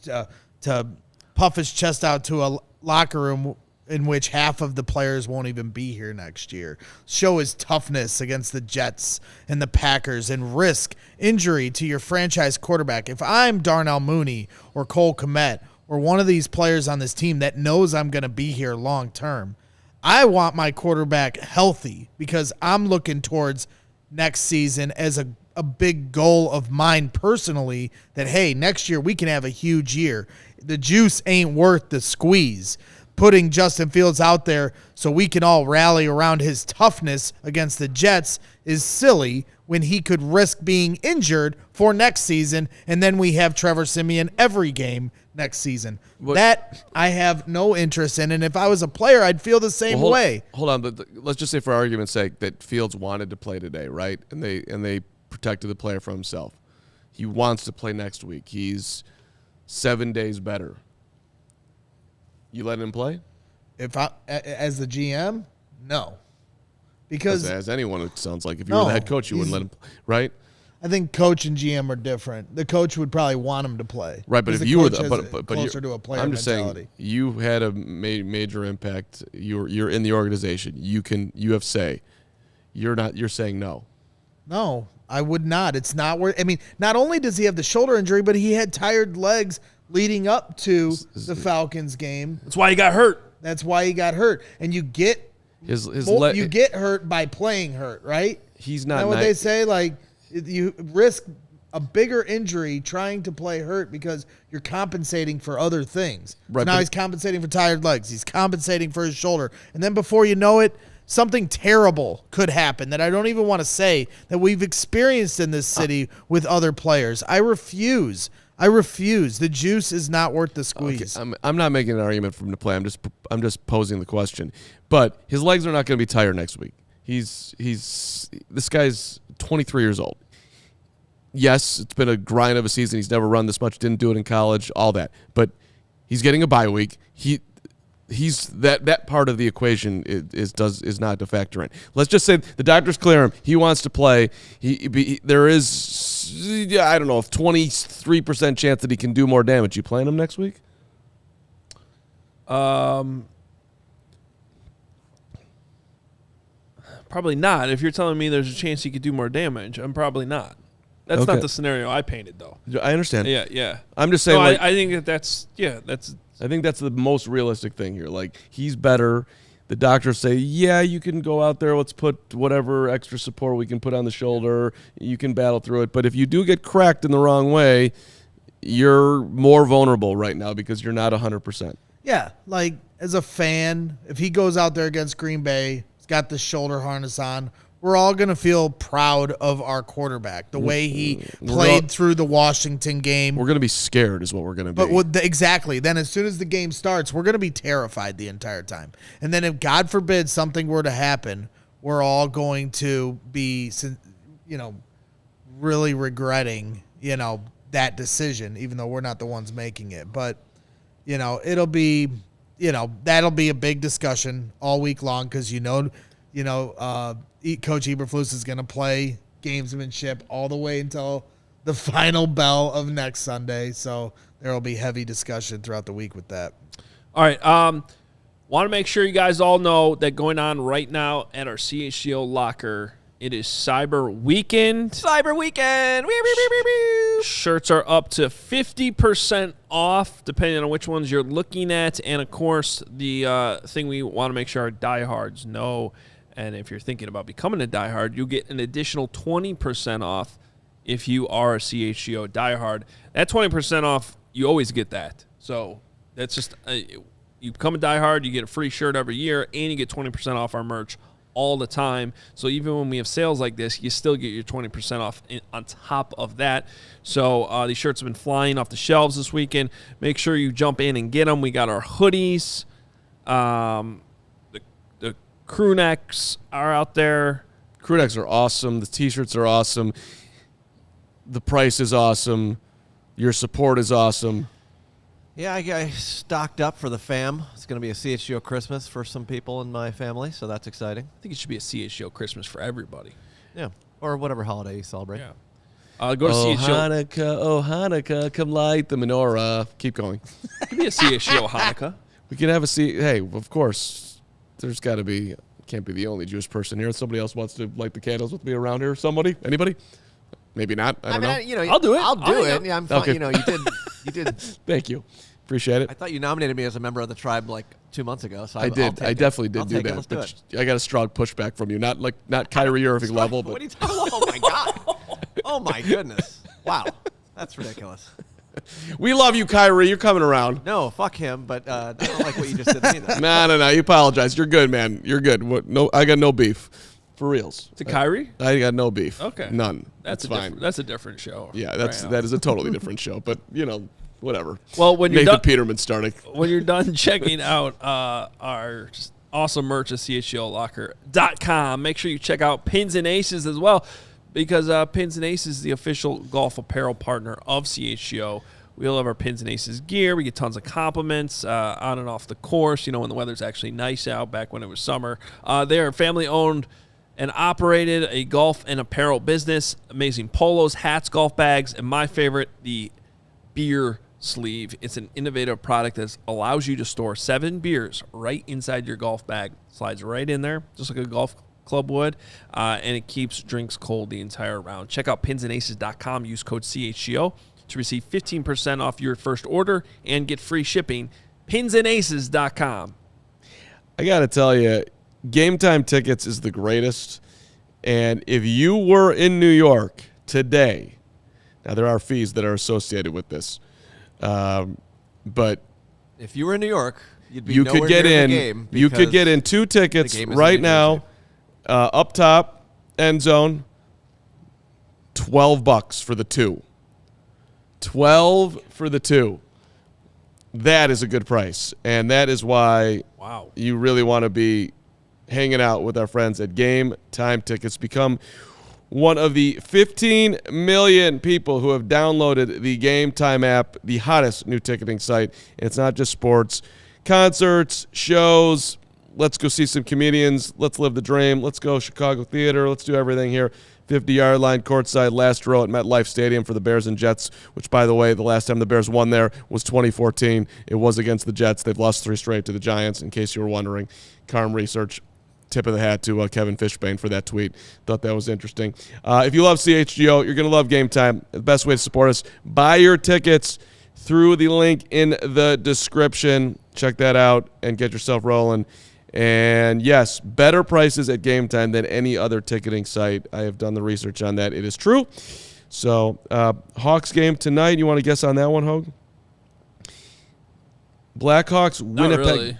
to puff his chest out to a locker room in which half of the players won't even be here next year. Show his toughness against the Jets and the Packers and risk injury to your franchise quarterback. If I'm Darnell Mooney or Cole Kmet or one of these players on this team that knows I'm going to be here long term, I want my quarterback healthy because I'm looking towards next season as a big goal of mine personally that, hey, next year we can have a huge year. The juice ain't worth the squeeze. Putting Justin Fields out there so we can all rally around his toughness against the Jets is silly when he could risk being injured for next season, and then we have Trevor Siemian every game next season. That I have no interest in, and if I was a player, I'd feel the same way. Hold on, but let's just say for argument's sake that Fields wanted to play today, right? And they protected the player from himself. He wants to play next week. He's 7 days better. You let him play? If I, as the GM, no. Because as anyone, it sounds like if you were the head coach, you wouldn't let him play, right? I think coach and GM are different. The coach would probably want him to play. Right, but if you were closer to a player I'm just mentality. saying you had a major impact. You're in the organization. You have say. You're saying no. No, I would not. It's not worth. I mean, not only does he have the shoulder injury, but he had tired legs leading up to the Falcons game. That's why he got hurt. That's why he got hurt. And you get you get hurt by playing hurt, right? He's not. You know what they say? Like, you risk a bigger injury trying to play hurt because you're compensating for other things. Right, so now he's compensating for tired legs. He's compensating for his shoulder. And then before you know it, something terrible could happen that I don't even want to say that we've experienced in this city with other players. I refuse. The juice is not worth the squeeze. Okay. I'm not making an argument for him to play. I'm just posing the question. But his legs are not going to be tired next week. This guy's 23 years old. Yes, it's been a grind of a season. He's never run this much. Didn't do it in college. All that. But he's getting a bye week. He's that part of the equation is not to factor in. Let's just say the doctors clear him. He wants to play. There is, I don't know, 23% chance that he can do more damage. You playing him next week? Probably not. If you're telling me there's a chance he could do more damage, I'm probably not. That's Okay. not the scenario I painted, though. I understand. Yeah. I'm just saying. No, like, I think that's. I think that's the most realistic thing here. Like, he's better. The doctors say, yeah, you can go out there. Let's put whatever extra support we can put on the shoulder. You can battle through it. But if you do get cracked in the wrong way, you're more vulnerable right now because you're not 100%. Yeah, like as a fan, if he goes out there against Green Bay, he's got the shoulder harness on, we're all going to feel proud of our quarterback, the way he played through the Washington game. We're going to be scared is what we're going to be. But exactly. Then as soon as the game starts, we're going to be terrified the entire time. And then if, God forbid, something were to happen, we're all going to be, really regretting, that decision, even though we're not the ones making it. But, it'll be, that'll be a big discussion all week long because, Coach Eberflus is going to play gamesmanship all the way until the final bell of next Sunday. So there will be heavy discussion throughout the week with that. All right. Want to make sure you guys all know that going on right now at our CHGO locker, it is Cyber Weekend. Cyber Weekend. Shirts are up to 50% off, depending on which ones you're looking at. And, of course, the thing we want to make sure our diehards know, and if you're thinking about becoming a diehard, you'll get an additional 20% off if you are a CHGO diehard. That 20% off, you always get that. So that's just you become a diehard, you get a free shirt every year, and you get 20% off our merch all the time. So even when we have sales like this, you still get your 20% off on top of that. So these shirts have been flying off the shelves this weekend. Make sure you jump in and get them. We got our hoodies. The crew necks are out there. Crew necks are awesome. The T-shirts are awesome. The price is awesome. Your support is awesome. Yeah, I stocked up for the fam. It's going to be a CHGO Christmas for some people in my family, so that's exciting. I think it should be a CHGO Christmas for everybody. Yeah, or whatever holiday you celebrate. Yeah. Go to CHGO. Hanukkah, come light the menorah. Keep going. It could be a CHGO Hanukkah. We can have a Hey, of course, there's got to be. Can't be the only Jewish person here. Somebody else wants to light the candles with me around here. Somebody? Anybody? Maybe not. I don't know. I'll do it. I'll do it. Yeah, I'm fine. Okay. You did. Thank you. Appreciate it. I thought you nominated me as a member of the tribe like 2 months ago. So I did. I definitely did do that. Let's do it. I got a strong pushback from you. Not Kyrie Irving level, but what are you talking about? Oh my god. Oh my goodness. Wow. That's ridiculous. We love you, Kyrie. You're coming around. No, fuck him. But I don't like what you just did to me. Though. No. You apologize. You're good, man. You're good. I got no beef. For reals. To Kyrie? I got no beef. Okay. None. That's fine. That's a different show. Yeah, that is a totally different show. But whatever. Well, when you're Nathan Peterman starting. When you're done checking out our just awesome merch at CHGOlocker.com, make sure you check out Pins and Aces as well, because Pins and Aces is the official golf apparel partner of CHGO. We all have our Pins and Aces gear. We get tons of compliments on and off the course, when the weather's actually nice out, back when it was summer. They are family-owned and operated, a golf and apparel business. Amazing polos, hats, golf bags, and my favorite, the beer sleeve. It's an innovative product that allows you to store 7 beers right inside your golf bag. Slides right in there, just like a golf club would, and it keeps drinks cold the entire round. Check out pinsandaces.com. Use code CHGO to receive 15% off your first order and get free shipping. Pinsandaces.com. I got to tell you, Game Time tickets is the greatest. And if you were in New York today, now there are fees that are associated with this, but if you were in New York, you could get in. You could get in 2 tickets right now, up top, end zone. $12 for the 2. 12 for the 2. That is a good price, and that is why you really want to be hanging out with our friends at Game Time Tickets. Become one of the 15 million people who have downloaded the Game Time app, the hottest new ticketing site. And it's not just sports, concerts, shows. Let's go see some comedians. Let's live the dream. Let's go Chicago theater. Let's do everything here. 50-yard line, courtside, last row at MetLife Stadium for the Bears and Jets, which, by the way, the last time the Bears won there was 2014. It was against the Jets. They've lost 3 straight to the Giants, in case you were wondering. Carm Research. Tip of the hat to Kevin Fishbane for that tweet. Thought that was interesting. If you love CHGO, you're going to love Game Time. The best way to support us, buy your tickets through the link in the description. Check that out and get yourself rolling. And yes, better prices at Game Time than any other ticketing site. I have done the research on that. It is true. So, Hawks game tonight. You want to guess on that one, Hoge? Blackhawks, Winnipeg. Not really.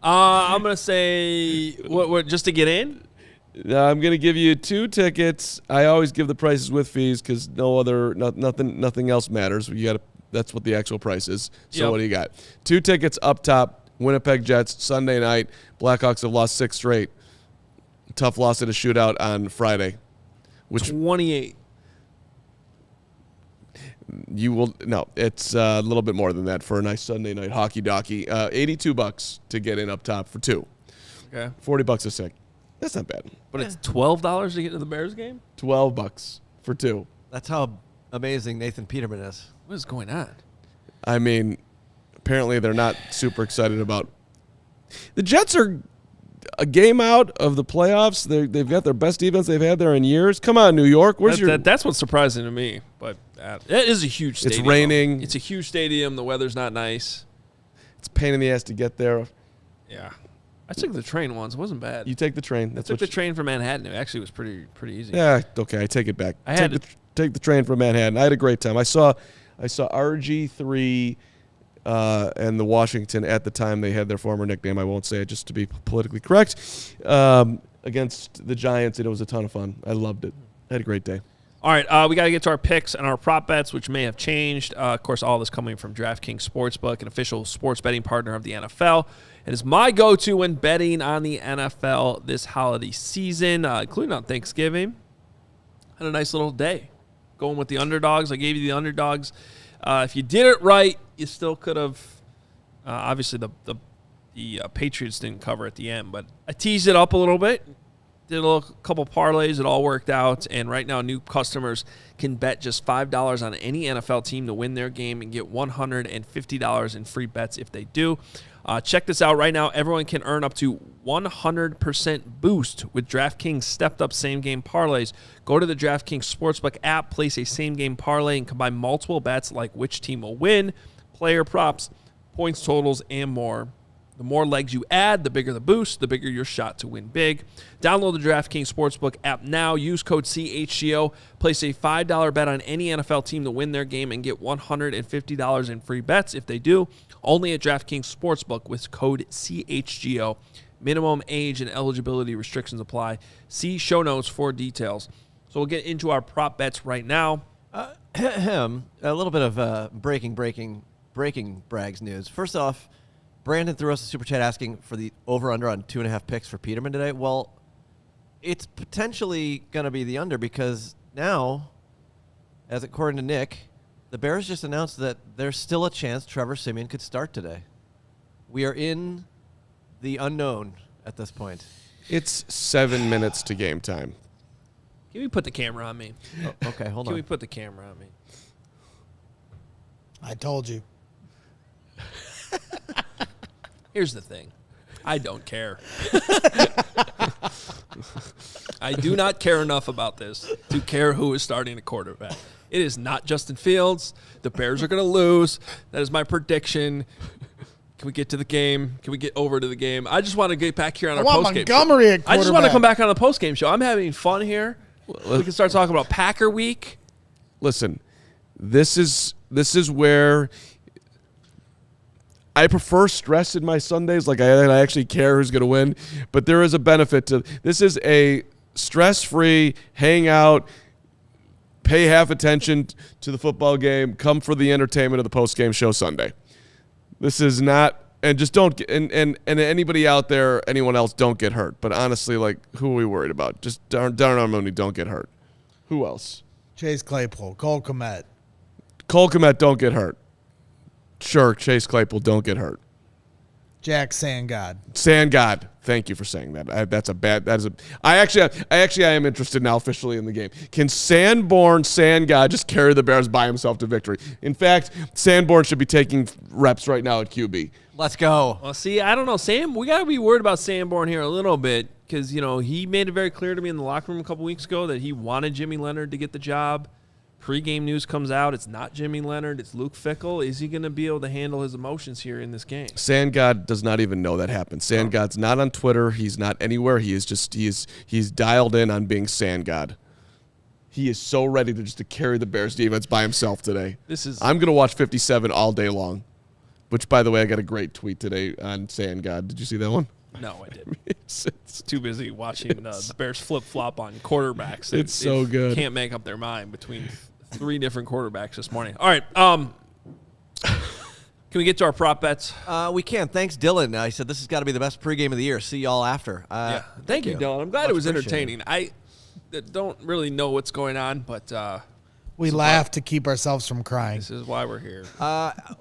I'm going to say, what, just to get in? I'm going to give you 2 tickets. I always give the prices with fees because nothing else matters. That's what the actual price is. So What do you got? 2 tickets up top, Winnipeg Jets, Sunday night. Blackhawks have lost 6 straight. Tough loss at a shootout on Friday. 28. You will it's a little bit more than that for a nice Sunday night hockey docky. $82 to get in up top for 2. Okay. $40 a stick. That's not bad. But it's $12 to get to the Bears game? $12 for 2. That's how amazing Nathan Peterman is. What is going on? I mean, apparently they're not super excited about. The Jets are a game out of the playoffs. They've got their best defense they've had there in years. Come on, New York. That's what's surprising to me. But it is a huge stadium. It's raining. It's a huge stadium. The weather's not nice. It's a pain in the ass to get there. Yeah. I took the train once. It wasn't bad. You take the train. I took the train from Manhattan. It actually was pretty easy. Yeah, okay, I take it back. Take the train from Manhattan. I had a great time. I saw RG3 and the Washington at the time they had their former nickname. I won't say it just to be politically correct. Against the Giants, and it was a ton of fun. I loved it. I had a great day. All right, we got to get to our picks and our prop bets, which may have changed. Of course, all this coming from DraftKings Sportsbook, an official sports betting partner of the NFL. It is my go-to when betting on the NFL this holiday season, including on Thanksgiving. Had a nice little day going with the underdogs. I gave you the underdogs. If you did it right, you still could have. Obviously, the Patriots didn't cover at the end, but I teased it up a little bit. Did a couple parlays. It all worked out. And right now, new customers can bet just $5 on any NFL team to win their game and get $150 in free bets if they do. Check this out right now. Everyone can earn up to 100% boost with DraftKings stepped-up same-game parlays. Go to the DraftKings Sportsbook app, place a same-game parlay, and combine multiple bets like which team will win, player props, points totals, and more. The more legs you add, the bigger the boost, the bigger your shot to win big. Download the DraftKings Sportsbook app now. Use code CHGO. Place a $5 bet on any NFL team to win their game and get $150 in free bets if they do. Only at DraftKings Sportsbook with code CHGO. Minimum age and eligibility restrictions apply. See show notes for details. So we'll get into our prop bets right now. A little bit of breaking Bragg's news. First off, Brandon threw us a super chat asking for the over-under on 2.5 picks for Peterman today. Well, it's potentially going to be the under because now, as according to Nick, the Bears just announced that there's still a chance Trevor Siemian could start today. We are in the unknown at this point. It's 7 minutes to game time. Can we put the camera on me? Oh, okay, hold on. Can we put the camera on me? I told you. Here's the thing. I don't care. I do not care enough about this to care who is starting a quarterback. It is not Justin Fields. The Bears are going to lose. That is my prediction. Can we get to the game? Can we get over to the game? I just want to get back here on our postgame show. Montgomery at quarterback. I just want to come back on the postgame show. I'm having fun here. We can start talking about Packer week. Listen, this is where I prefer stress in my Sundays. Like I actually care who's going to win, but there is a benefit to this. Is a stress-free hangout. Pay half attention to the football game. Come for the entertainment of the post-game show Sunday. This is not, and just don't get, and anybody out there, anyone else, don't get hurt. But honestly, like, who are we worried about? Just Darnell Mooney, don't get hurt. Who else? Chase Claypool, Cole Kmet. Cole Kmet, don't get hurt. Sure, Chase Claypool, don't get hurt. Jack Sandgod. Sandgod. Thank you for saying that. I am interested now officially in the game. Can Sandgod just carry the Bears by himself to victory? In fact, Sanborn should be taking reps right now at QB. Let's go. Well, see, I don't know. We got to be worried about Sanborn here a little bit because, he made it very clear to me in the locker room a couple weeks ago that he wanted Jimmy Leonard to get the job. Pre-game news comes out. It's not Jimmy Leonard. It's Luke Fickell. Is he going to be able to handle his emotions here in this game? Sandgod does not even know that happened. Sandgod's not on Twitter. He's not anywhere. He's dialed in on being Sandgod. He is so ready to carry the Bears defense by himself today. I'm going to watch 57 all day long, which, by the way, I got a great tweet today on Sandgod. Did you see that one? No, I didn't. It's too busy watching the Bears flip-flop on quarterbacks. It's so good. Can't make up their mind between 3 different quarterbacks this morning. All right. Can we get to our prop bets? We can. Thanks, Dylan. He said this has got to be the best pregame of the year. See y'all after. Yeah. Thank you, Dylan. I'm glad it was entertaining. I don't really know what's going on, but We laugh to keep ourselves from crying. This is why we're here.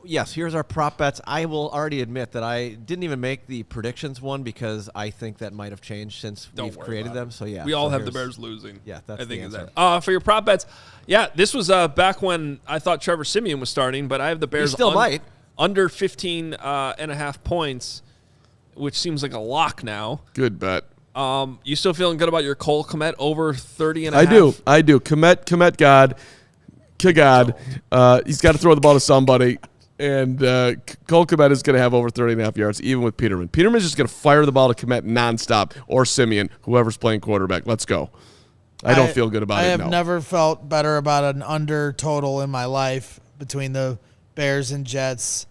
Yes, here's our prop bets. I will already admit that I didn't even make the predictions one because I think that might have changed since Don't we've worry created about them. it. So, yeah. We all so have the here's- Bears losing. Yeah, that's I think the is answer. that. For your prop bets, yeah, this was back when I thought Trevor Siemian was starting, but I have the Bears still might. under 15 and a half points, which seems like a lock now. Good bet. You still feeling good about your Cole Kmet over 30 and a half? I do. Komet God. Kagad. He's got to throw the ball to somebody. And Cole Kmet is going to have over 30.5 yards, even with Peterman. Peterman's just going to fire the ball to Kmet nonstop, or Siemian, whoever's playing quarterback. Let's go. I don't feel good about it. I have never felt better about an under total in my life between the Bears and Jets.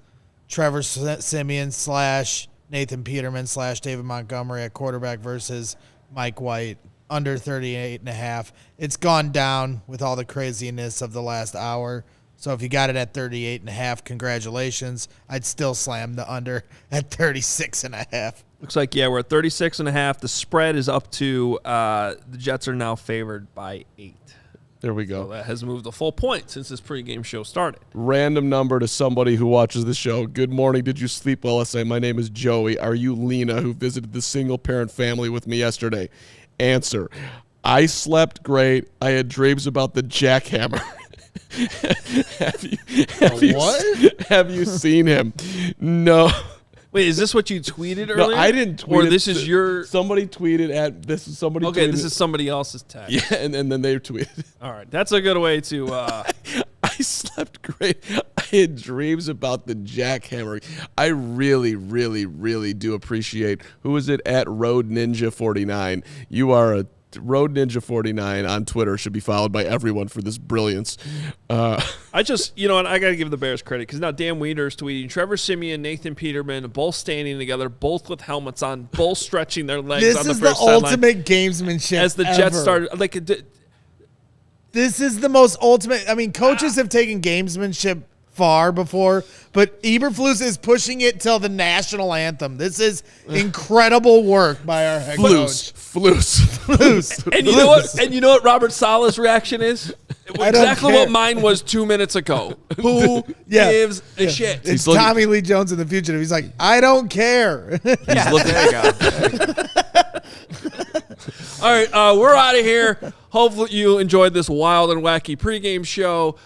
Trevor Siemian / Nathan Peterman / David Montgomery at quarterback versus Mike White. Under 38.5. It's gone down with all the craziness of the last hour. So if you got it at 38.5, congratulations. I'd still slam the under at 36.5. Looks like, yeah, we're at 36 and a half. The spread is up to the Jets are now favored by 8. There we So go. that has moved a full point since this pregame show started. Random number to somebody who watches the show. Good morning. Did you sleep well last night? My name is Joey. Are you Lena, who visited the single-parent family with me yesterday? Answer. I slept great. I had dreams about the jackhammer. Have you seen him? No. Wait, is this what you tweeted earlier? No, I didn't tweet Or it. this is your... Somebody tweeted at this. Somebody. Okay, tweeted this is somebody else's text. Yeah, and then they tweeted. All right, that's a good way to... I slept great. I had dreams about the jackhammer. I really, really, really do appreciate. Who is it at Road Ninja 49? You are a Road Ninja 49 on Twitter. Should be followed by everyone for this brilliance. I just, you know what, I got to give the Bears credit because now Dan Wieder's tweeting Trevor Siemian, Nathan Peterman, both standing together, both with helmets on, both stretching their legs This on the is the Bears sideline ultimate gamesmanship as the ever. Jets started. Like, This is the most ultimate. I mean, coaches have taken gamesmanship far before, but Eberflus is pushing it till the national anthem. This is incredible work by our head coach. Flus. and you know what? And you know what Robert Sala's reaction is? Exactly what mine was 2 minutes ago. Who gives a shit? It's Tommy Lee Jones in the future. He's like, I don't care. Yeah, there you go. All right, we're out of here. Hopefully you enjoyed this wild and wacky pregame show.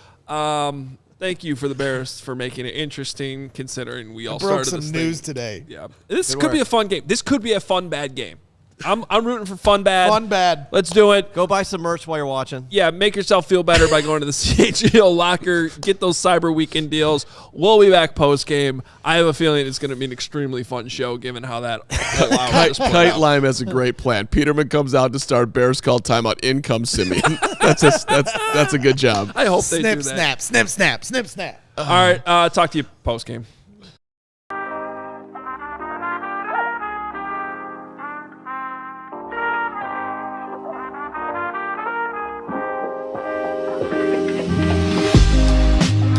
Thank you for the Bears for making it interesting, considering we all Broke started some this news thing. today. Yeah, this Good could work. be a fun game. This could be a fun bad game. I'm rooting for fun bad. Fun bad. Let's do it. Go buy some merch while you're watching. Yeah, make yourself feel better by going to the CHGO locker. Get those Cyber Weekend deals. We'll be back post game. I have a feeling it's going to be an extremely fun show, given how that Kite Lime has a great plan. Peterman comes out to start. Bears call timeout. In comes Siemian. That's a good job. I hope they do Snip, that. snap, snip, snap, snip, snap. All right, talk to you post game.